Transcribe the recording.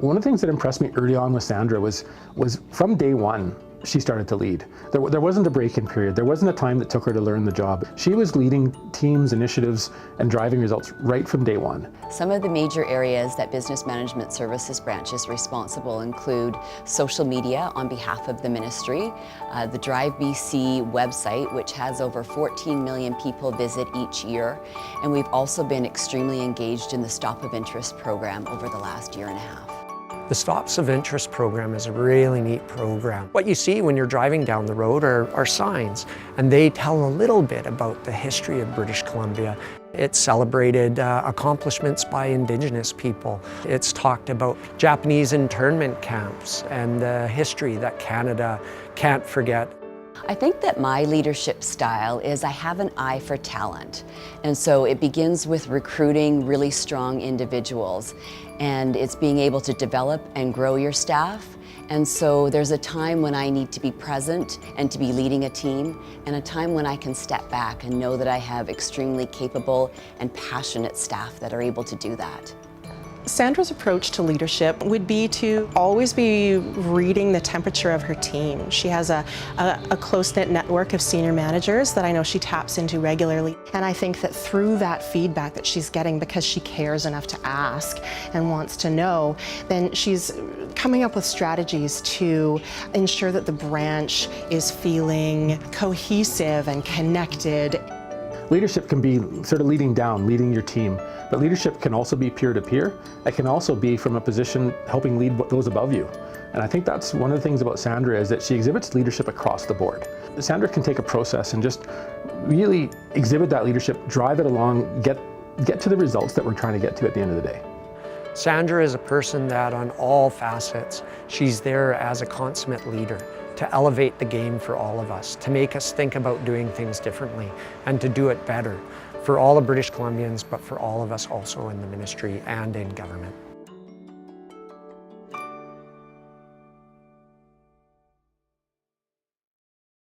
One of the things that impressed me early on with Sandra was from day one, she started to lead. There wasn't a break-in period. There wasn't a time that took her to learn the job. She was leading teams, initiatives, and driving results right from day one. Some of the major areas that Business Management Services branch is responsible include social media on behalf of the ministry, the Drive BC website, which has over 14 million people visit each year, and we've also been extremely engaged in the Stop of Interest program over the last year and a half. The Stops of Interest program is a really neat program. What you see when you're driving down the road are signs, and they tell a little bit about the history of British Columbia. It's celebrated accomplishments by Indigenous people. It's talked about Japanese internment camps and the history that Canada can't forget. I think that my leadership style is I have an eye for talent. And so it begins with recruiting really strong individuals. And it's being able to develop and grow your staff. And so there's a time when I need to be present and to be leading a team, and a time when I can step back and know that I have extremely capable and passionate staff that are able to do that. Sandra's approach to leadership would be to always be reading the temperature of her team. She has a close-knit network of senior managers that I know she taps into regularly. And I think that through that feedback that she's getting, because she cares enough to ask and wants to know, then she's coming up with strategies to ensure that the branch is feeling cohesive and connected. Leadership can be sort of leading down, leading your team, but leadership can also be peer-to-peer. It can also be from a position helping lead those above you. And I think that's one of the things about Sandra, is that she exhibits leadership across the board. Sandra can take a process and just really exhibit that leadership, drive it along, get to the results that we're trying to get to at the end of the day. Sandra is a person that on all facets, she's there as a consummate leader, to elevate the game for all of us, to make us think about doing things differently, and to do it better for all the British Columbians, but for all of us also in the ministry and in government.